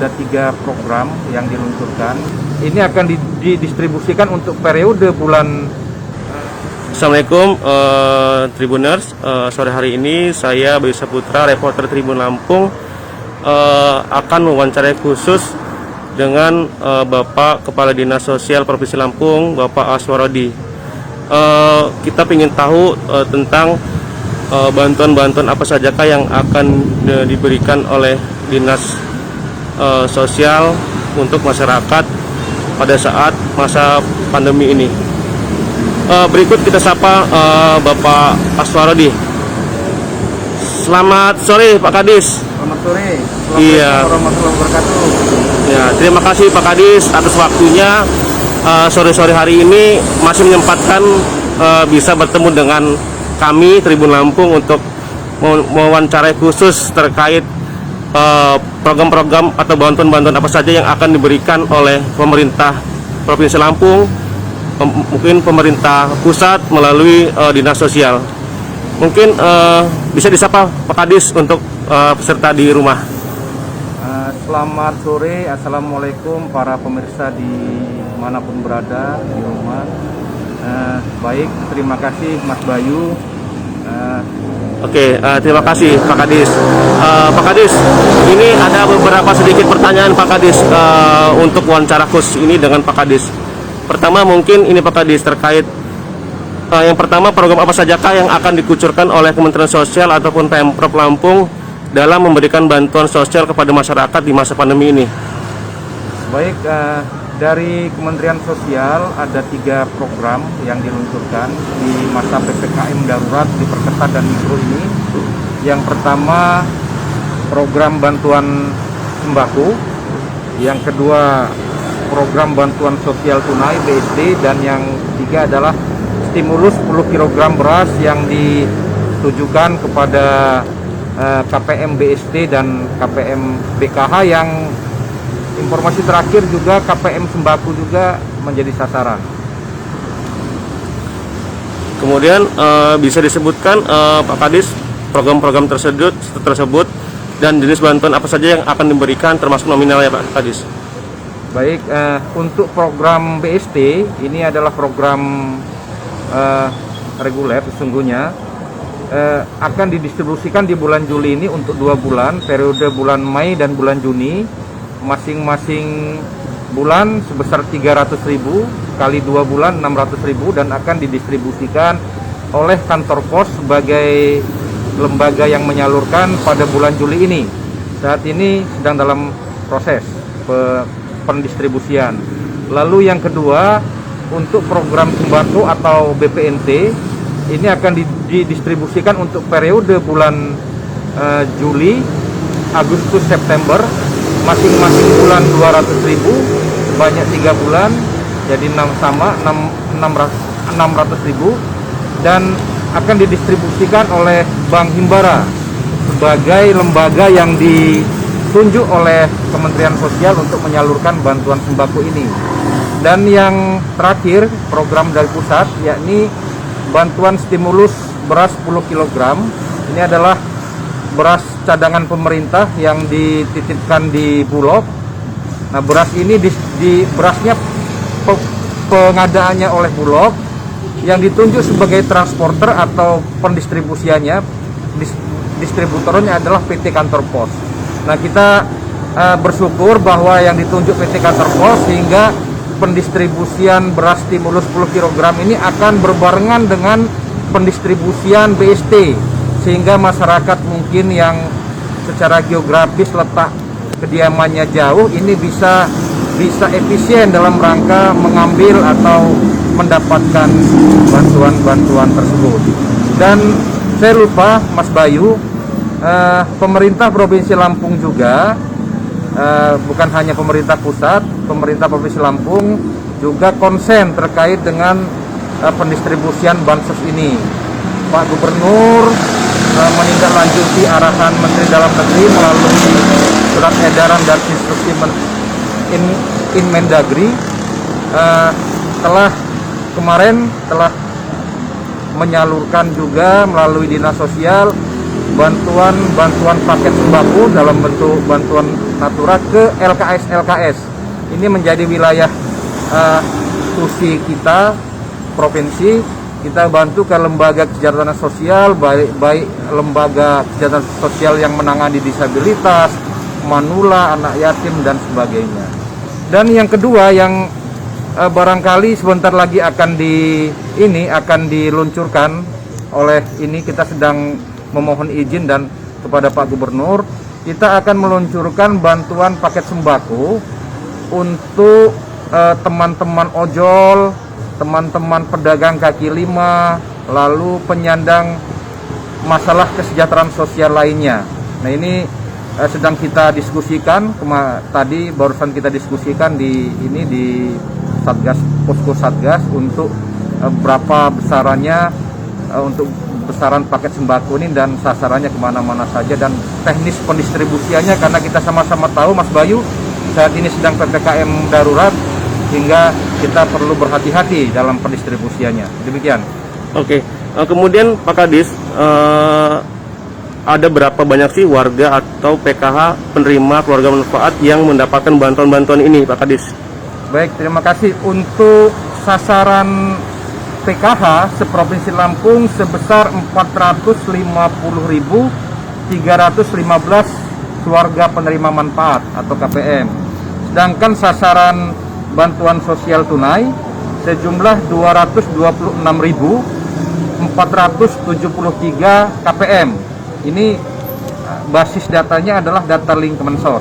ada 3 program yang diluncurkan. Ini akan didistribusikan untuk periode bulan. Assalamualaikum Tribuners, sore hari ini saya Bayu Saputra, reporter Tribun Lampung, akan mewawancarai khusus dengan Bapak Kepala Dinas Sosial Provinsi Lampung, Bapak Aswarodi. Kita ingin tahu tentang bantuan-bantuan apa sajakah yang akan diberikan oleh Dinas Sosial untuk masyarakat pada saat masa pandemi ini. Berikut kita sapa Bapak Aswarodi. Selamat sore Pak Kadis. Selamat sore. Iya. Warahmatullahi wabarakatuh. Ya, terima kasih Pak Kadis atas waktunya. Sore-sore hari ini masih menyempatkan bisa bertemu dengan kami Tribun Lampung untuk mewawancarai khusus terkait program-program atau bantuan-bantuan apa saja yang akan diberikan oleh pemerintah Provinsi Lampung, mungkin pemerintah pusat melalui Dinas Sosial. Mungkin bisa disapa Pak Kadis untuk peserta di rumah. Selamat sore, assalamualaikum para pemirsa di manapun berada di rumah. Baik, terima kasih Mas Bayu. Oke, terima kasih Pak Kadis. Pak Kadis, ini ada beberapa sedikit pertanyaan Pak Kadis untuk wawancara khusus ini dengan Pak Kadis. Pertama mungkin ini Pak Kadis terkait yang pertama, program apa sajakah yang akan dikucurkan oleh Kementerian Sosial ataupun Pemprov Lampung dalam memberikan bantuan sosial kepada masyarakat di masa pandemi ini? Baik, dari Kementerian Sosial ada 3 program yang diluncurkan di masa PPKM darurat diperketat dan mikro ini. Yang pertama program bantuan sembako, yang kedua program bantuan sosial tunai BSD, dan yang ketiga adalah stimulus 10 kg beras yang ditujukan kepada KPM BSD dan KPM BKH, yang informasi terakhir juga KPM sembako juga menjadi sasaran. Kemudian bisa disebutkan Pak Kadis program-program tersebut dan jenis bantuan apa saja yang akan diberikan termasuk nominalnya Pak Kadis? Baik, untuk program BSD ini adalah program reguler sesungguhnya, akan didistribusikan di bulan Juli ini untuk 2 bulan, periode bulan Mei dan bulan Juni. Masing-masing bulan sebesar 300.000 kali 2 bulan 600.000, dan akan didistribusikan oleh kantor pos sebagai lembaga yang menyalurkan pada bulan Juli ini. Saat ini sedang dalam proses pendistribusian. Lalu yang kedua, untuk program sembako atau BPNT ini akan didistribusikan untuk periode bulan Juli, Agustus, September. Masing-masing bulan 200.000 sebanyak 3 bulan, jadi 600.000, dan akan didistribusikan oleh Bank Himbara sebagai lembaga yang ditunjuk oleh Kementerian Sosial untuk menyalurkan bantuan sembako ini. Dan yang terakhir program dari pusat, yakni bantuan stimulus beras 10 kg. Ini adalah beras cadangan pemerintah yang dititipkan di Bulog. Nah, beras ini berasnya pengadaannya oleh Bulog, yang ditunjuk sebagai transporter atau pendistribusiannya, distributornya adalah PT Kantor Pos. Nah, kita bersyukur bahwa yang ditunjuk PT Kantor Pos, sehingga pendistribusian beras stimulus 10 kg ini akan berbarengan dengan pendistribusian BST, sehingga masyarakat mungkin yang secara geografis letak kediamannya jauh ini bisa efisien dalam rangka mengambil atau mendapatkan bantuan-bantuan tersebut. Dan saya lupa Mas Bayu, pemerintah Provinsi Lampung juga, bukan hanya pemerintah pusat, pemerintah Provinsi Lampung juga konsen terkait dengan pendistribusian bansos ini. Pak Gubernur menindaklanjuti arahan Menteri Dalam Negeri melalui surat edaran dan instruksi Inmendagri, kemarin telah menyalurkan juga melalui Dinas Sosial bantuan paket sembako dalam bentuk bantuan Natura ke LKS. Ini menjadi wilayah tusi kita, provinsi. Kita bantu ke lembaga kesejahteraan sosial, baik lembaga kesejahteraan sosial yang menangani disabilitas, manula, anak yatim, dan sebagainya. Dan yang kedua yang barangkali sebentar lagi akan diluncurkan oleh ini, kita sedang memohon izin dan kepada Pak Gubernur, kita akan meluncurkan bantuan paket sembako untuk teman-teman ojol, teman-teman pedagang kaki lima, lalu penyandang masalah kesejahteraan sosial lainnya. Nah, ini sedang kita diskusikan, tadi barusan kita diskusikan di Satgas, posko Satgas untuk berapa besarannya, untuk besaran paket sembako ini dan sasarannya kemana-mana saja, dan teknis pendistribusiannya, karena kita sama-sama tahu Mas Bayu saat ini sedang PPKM darurat, hingga kita perlu berhati-hati dalam pendistribusiannya. Demikian. Oke. Kemudian Pak Kadis, ada berapa banyak sih warga atau PKH penerima keluarga manfaat yang mendapatkan bantuan-bantuan ini, Pak Kadis? Baik, terima kasih. Untuk sasaran PKH seprovinsi Lampung sebesar 450.315 keluarga penerima manfaat atau KPM. Sedangkan sasaran bantuan sosial tunai sejumlah 226.473 KPM. Ini basis datanya adalah data link Kemensos.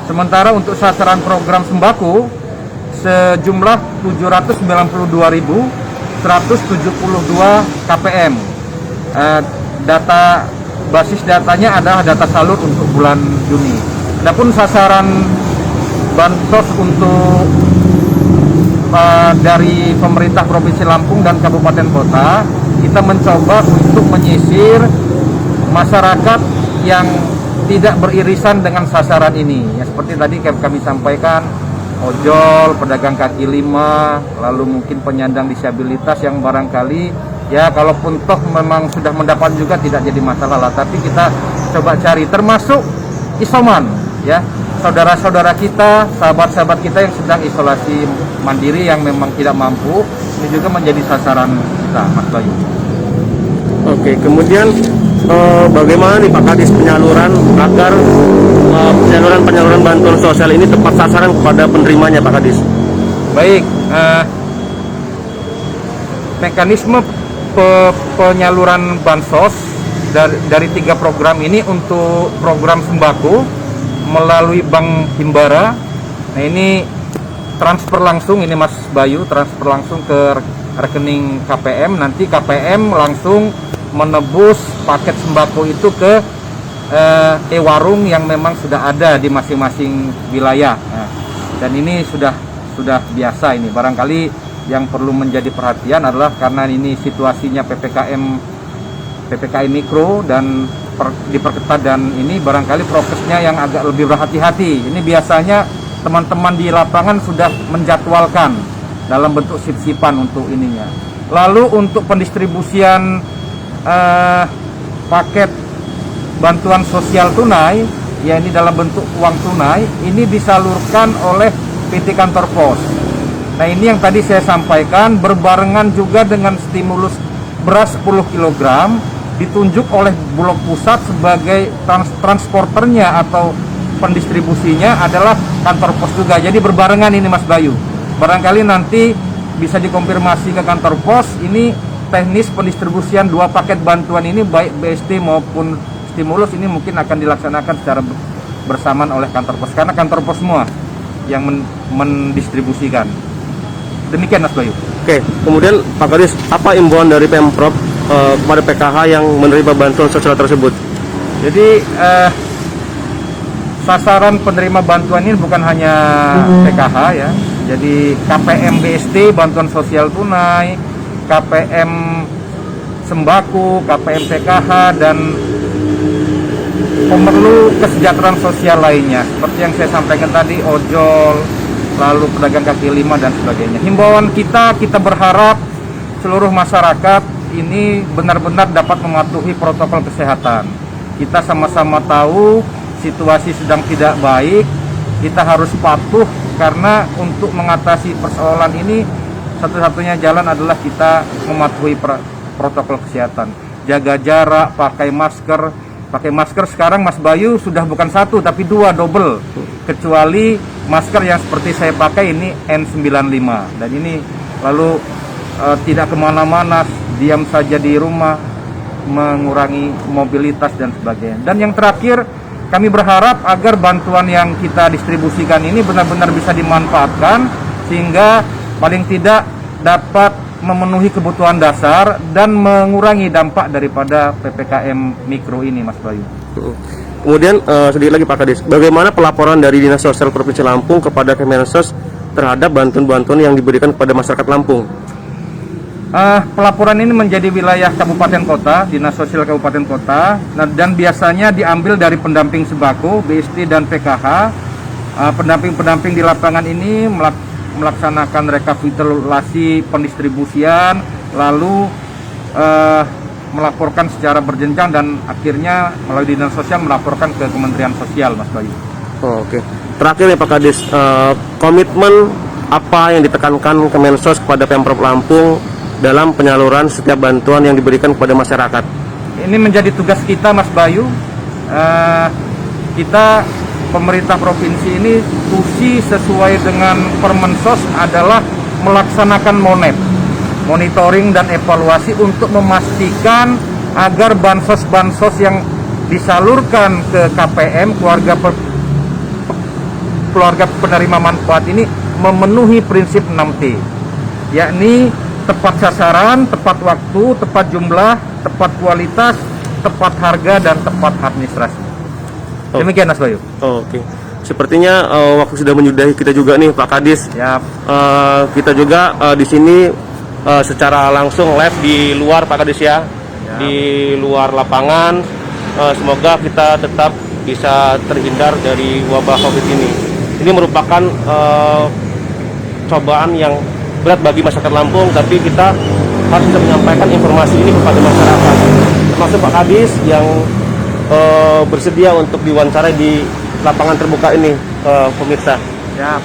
Sementara untuk sasaran program sembako sejumlah 792.172 KPM. Basis datanya adalah data salur untuk bulan Juni. Adapun sasaran bansos untuk dari pemerintah Provinsi Lampung dan Kabupaten Kota, kita mencoba untuk menyisir masyarakat yang tidak beririsan dengan sasaran ini. Ya, seperti tadi kami sampaikan, ojol, pedagang kaki lima, lalu mungkin penyandang disabilitas yang barangkali ya kalaupun toh memang sudah mendapat juga tidak jadi masalah lah, tapi kita coba cari, termasuk isoman ya, saudara-saudara kita, sahabat-sahabat kita yang sedang isolasi mandiri yang memang tidak mampu, ini juga menjadi sasaran kita, Mas Bayu. Oke, kemudian bagaimana nih Pak Kadis penyaluran agar penyaluran bantuan sosial ini tepat sasaran kepada penerimanya, Pak Kadis? Baik, mekanisme penyaluran bansos dari 3 program ini. Untuk program sembako melalui Bank Himbara, nah ini transfer langsung, ini Mas Bayu, transfer langsung ke rekening KPM, nanti KPM langsung menebus paket sembako itu ke e-warung yang memang sudah ada di masing-masing wilayah. Nah, dan ini sudah biasa ini. Barangkali yang perlu menjadi perhatian adalah karena ini situasinya PPKM mikro dan diperketat, dan ini barangkali prokesnya yang agak lebih berhati-hati. Ini biasanya teman-teman di lapangan sudah menjadwalkan dalam bentuk sip-sipan untuk ininya. Lalu untuk pendistribusian paket bantuan sosial tunai, ya ini dalam bentuk uang tunai, ini disalurkan oleh PT Kantor Pos. Nah, ini yang tadi saya sampaikan berbarengan juga dengan stimulus beras 10 kg ditunjuk oleh Bulog Pusat sebagai transporternya atau pendistribusinya adalah Kantor Pos juga. Jadi berbarengan ini Mas Bayu. Barangkali nanti bisa dikonfirmasi ke Kantor Pos, ini teknis pendistribusian 2 paket bantuan ini baik BST maupun stimulus ini mungkin akan dilaksanakan secara bersamaan oleh Kantor Pos, karena Kantor Pos semua yang mendistribusikan. Demikian Mas Bayu. Oke, kemudian Pak Kadis, apa imbauan dari Pemprov kepada PKH yang menerima bantuan sosial tersebut? Jadi sasaran penerima bantuan ini bukan hanya PKH ya. Jadi KPM BST bantuan sosial tunai, KPM sembako, KPM PKH, dan pemerlu kesejahteraan sosial lainnya seperti yang saya sampaikan tadi, ojol, lalu pedagang kaki lima dan sebagainya. Himbauan kita berharap seluruh masyarakat ini benar-benar dapat mematuhi protokol kesehatan. Kita sama-sama tahu situasi sedang tidak baik, kita harus patuh karena untuk mengatasi persoalan ini satu-satunya jalan adalah kita mematuhi protokol kesehatan. Jaga jarak, pakai masker. Pakai masker sekarang Mas Bayu sudah bukan satu tapi dua, double. Kecuali masker yang seperti saya pakai ini N95 dan ini lalu tidak kemana-mana, diam saja di rumah, mengurangi mobilitas dan sebagainya. Dan yang terakhir, kami berharap agar bantuan yang kita distribusikan ini benar-benar bisa dimanfaatkan sehingga paling tidak dapat memenuhi kebutuhan dasar dan mengurangi dampak daripada PPKM Mikro ini, Mas Bayu. Kemudian sedikit lagi Pak Kadis, bagaimana pelaporan dari Dinas Sosial Provinsi Lampung kepada Kemensos terhadap bantuan-bantuan yang diberikan kepada masyarakat Lampung? Pelaporan ini menjadi wilayah kabupaten kota, Dinas Sosial Kabupaten Kota, dan biasanya diambil dari pendamping sembako, BST dan PKH. Pendamping-pendamping di lapangan ini melaksanakan rekapitulasi pendistribusian, lalu melaporkan secara berjenjang dan akhirnya melalui Dinas Sosial melaporkan ke Kementerian Sosial, Mas Bayu. Oke. Terakhir ya Pak Kadis, komitmen apa yang ditekankan Kemensos kepada Pemprov Lampung dalam penyaluran setiap bantuan yang diberikan kepada masyarakat? Ini menjadi tugas kita, Mas Bayu. Kita pemerintah provinsi ini tusi sesuai dengan Permensos adalah melaksanakan monitoring dan evaluasi untuk memastikan agar bansos-bansos yang disalurkan ke KPM, keluarga penerima manfaat ini memenuhi prinsip 6T, yakni tepat sasaran, tepat waktu, tepat jumlah, tepat kualitas, tepat harga, dan tepat administrasi. Demikian Mas Bayu. Oke. Sepertinya waktu sudah menyudahi kita juga nih Pak Kadis. Siap. Kita juga di sini secara langsung live di luar Pak Kadis ya. Di luar lapangan. Semoga kita tetap bisa terhindar dari wabah Covid ini. Ini merupakan cobaan yang berat bagi masyarakat Lampung, tapi kita harus bisa menyampaikan informasi ini kepada masyarakat, termasuk Pak Kadis yang bersedia untuk diwawancarai di lapangan terbuka ini, pemirsa. Siap.